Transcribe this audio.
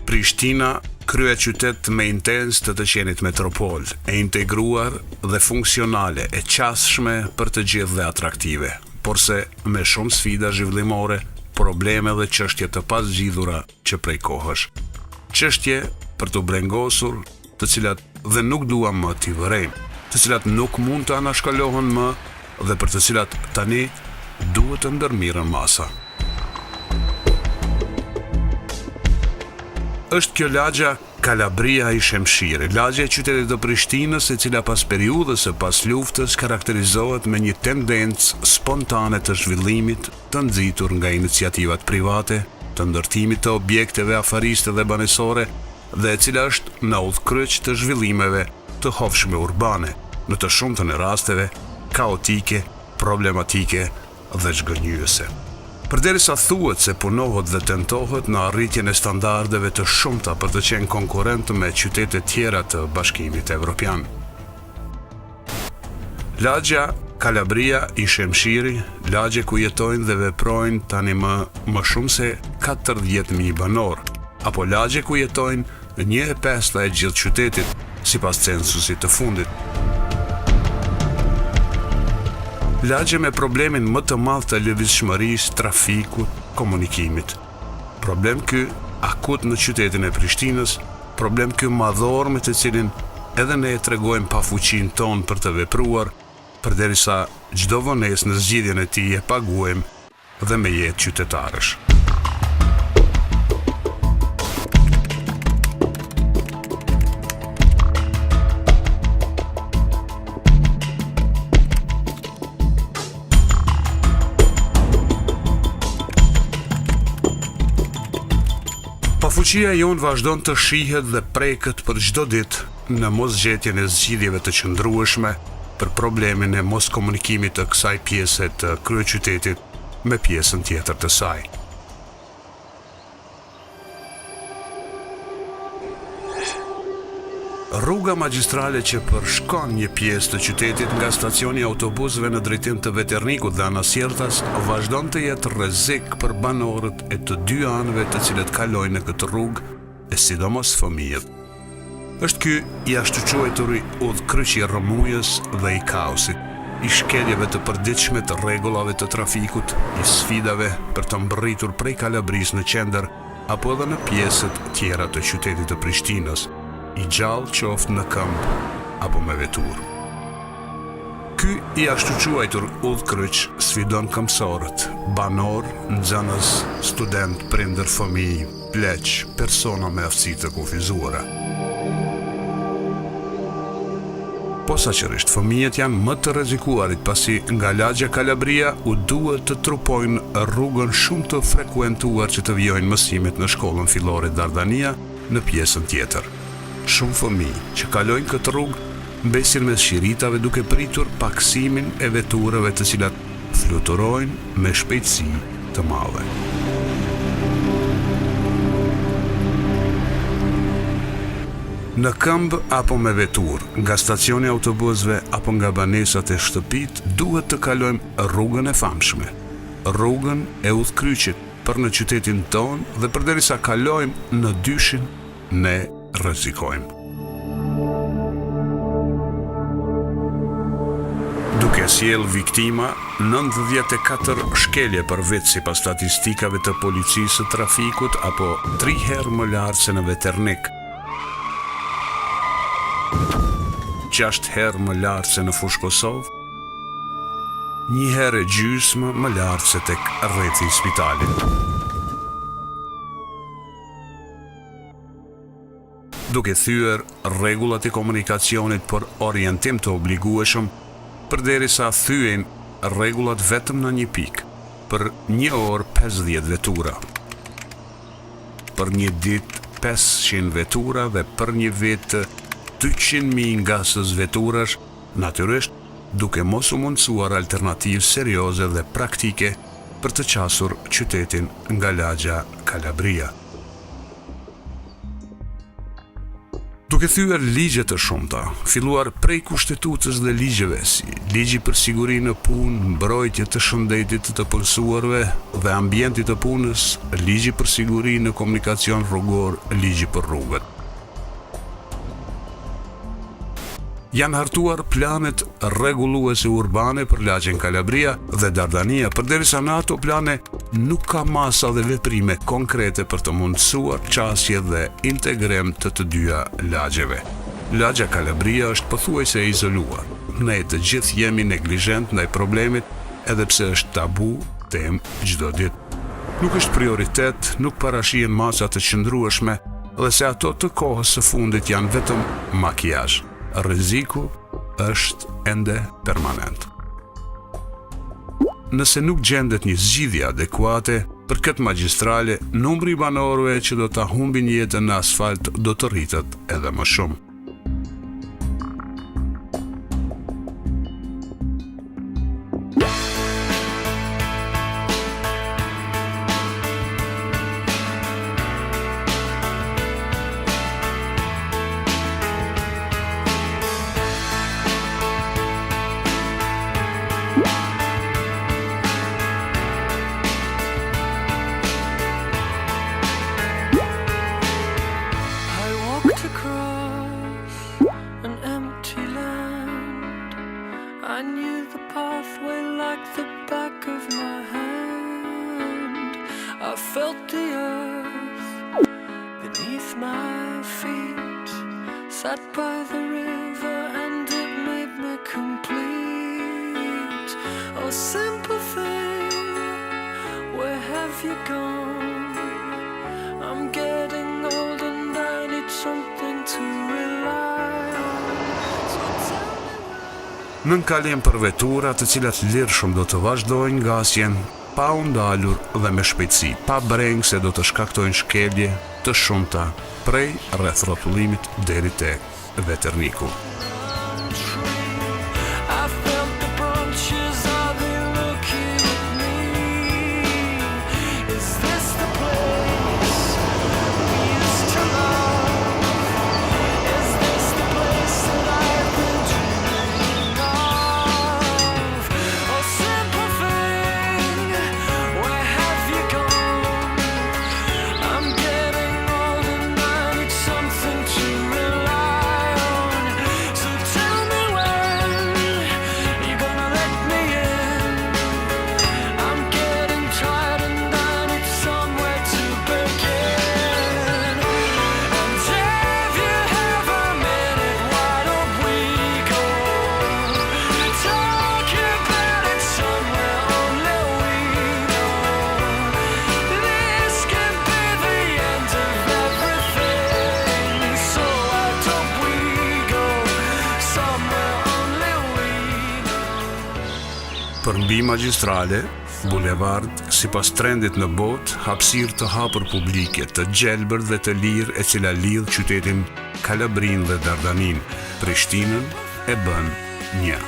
Prishtina, krye qytet me intens të qenit metropol, e integruar dhe funksionale, e qasshme për të gjithë dhe atraktive, porse me shumë sfida zhvillimore, probleme dhe çështje të pasgjidhura që prej kohësh. Çështje për të brengosur, të cilat dhe nuk duam më t'i vërejmë, të cilat nuk mund të anashkalohen më dhe për të cilat tani duhet të ndërmirën masa. Është kjo lagja Kalabria i Shemshiri, lagja e qytetit të Prishtinës, e cila pas periudhës së pas luftës karakterizohet me një tendencë spontane të zhvillimit, të nxitur nga iniciativat private, të ndërtimit të objekteve afariste dhe banesore, dhe e cila është në udhkryq të zhvillimeve të hofshme urbane, në të shumtën e rasteve kaotike, problematike dhe zhgënjyese. Përderisa thuhet se punohet dhe tentohet në arritjen e standardeve të shumta për të qenë konkurrent me qytete tjera të Bashkimit Evropian. Lagja Kalabria i Shemshiri, lagje ku jetojnë dhe veprojnë tani më shumë se 40.000 banor, apo lagje ku jetojnë 1/5 e gjithë qytetit, sipas censusit të fundit. Lagje me problemin më të madh të lëvizshmërisë, trafikut, komunikimit. Problem ky akut në qytetin e Prishtinës, problem ky madhor me të cilin edhe ne e tregojmë pafuqinë tonë për të vepruar, përderisa çdo vonesë në zgjidhjen e tij e paguajmë dhe me jetë qytetarësh. Pafuqia jonë vazhdon të shihet dhe preket për çdo ditë në mosgjetjen e zgjidhjeve të qëndrueshme për problemin e mos komunikimit të kësaj pjese të kryeqytetit me pjesën tjetër të saj. Rruga magjistrale që përshkon një pjesë të qytetit nga stacioni i autobusëve në drejtim të Veternikut dhe Anasjeltas vazhdon të jetë rrezik për banorët e të dy anëve të cilët kalojnë në këtë rrugë, e sidomos fëmijët. Është ky i ashtuquajturi udhkryq i rrëmujës dhe i kaosit, i shkeljeve të përditshme të rregullave të trafikut, i sfidave për të mbërritur prej Kalabrisë në qendër apo edhe në pjesët tjera të qytetit të Prishtinës, i gjallë qoftë në këmbë apo me veturë. Ky i ashtuquajtur udhkryq sfidon këmbësorët, banor, nxënës, student, prindër, fëmijë, pleq, persona me aftësi të kufizuara. Posaçërisht, fëmijët janë më të rrezikuarit pasi nga lagja Kalabria u duhet të trupojnë rrugën shumë të frekuentuar që të vijojnë mësimet në shkollën fillore Dardania në pjesën tjetër. Shumë fëmijë që kalojnë këtë rrugë mbesin mes shiritave duke pritur paksimin e veturave të cilat fluturojnë me shpejtësi të madhe. Në këmbë apo me veturë, nga stacioni i autobusëve apo nga banesat e shtëpitë, duhet të kalojmë rrugën e famshme, rrugën e udhkryqit për në qytetin tonë dhe përderisa kalojmë në dyshin, ne rrezikojmë. Duke sjell viktima 94 shkelje për vit sipas statistikave të policisë së trafikut apo 3 herë më lart se në Veternik, 6 herë më lart se në Fushë Kosovë, 1 herë e gjysmë më lart se tek rrethi i spitalit. Duke thyer rregullat e komunikacionit për orientim të obligueshëm, përderisa thyen rregullat vetëm në një pikë, për 1 orë 50 vetura, për një ditë 500 vetura dhe për një vit 200.000 nga sës veturash, natyrisht duke mos u mundësuar alternativë serioze dhe praktike për të qasur qytetin nga lagja Kalabria. Duke thyer ligje të shumta, filluar prej kushtetutës dhe ligjeve si ligji për sigurinë në punë, mbrojtje të shëndetit të punësuarve dhe ambientit të punës, ligji për sigurinë në komunikacion rrugor, ligji për rrugët. Janë hartuar planet rregulluese urbane për lagjen Kalabria dhe Dardania, përderisa në ato plane nuk ka masa dhe veprime konkrete për të mundësuar qasje dhe integrim të dyja lagjeve. Lagja Kalabria është pothuajse e izoluar. Ne të gjithë jemi neglizhent ndaj problemit, edhe pse është tabu temë çdo ditë. Nuk është prioritet, nuk parashihen masa të qëndrueshme dhe se ato të kohës së fundit janë vetëm makijazh. Rreziku është ende permanent. Nëse nuk gjendet një zgjidhje adekuate për këtë magjistrale, numri i banorëve që do ta humbin jetën në asfalt do të rritet edhe më shumë. I knew the pathway like the back of my hand. I felt the earth beneath my feet. Sat by the river and it made me complete. Oh, simple thing, where have you gone? I'm getting old and I need something to rely on. So tell me where. Nën kalim për vetura të cilat lirshëm do të vazhdojnë ngasjen, pa u ndalur dhe me shpejtësi, pa breng se do të shkaktojnë shkelje të shumta prej rreth rrotullimit deri tek Veterniku. I felt the branches, are they looking at me? Is this the place we used to love? Is this the place that I've been dreaming of? Oh, simple thing, where have you gone? I'm getting old and I need something to rely on. So tell me when you're gonna let me in. I'm getting tired and I need somewhere to begin. And if you have a minute, why don't we go talk about it somewhere only we know. This can be the end of everything. So why don't we go somewhere only we know. Për mbi magjistrale, bulevard, sipas trendit në botë, hapësirë të hapur publike, të gjelbër dhe të lirë e cila lidh qytetin Kalabrin dhe Dardanin, Prishtinën e bën një.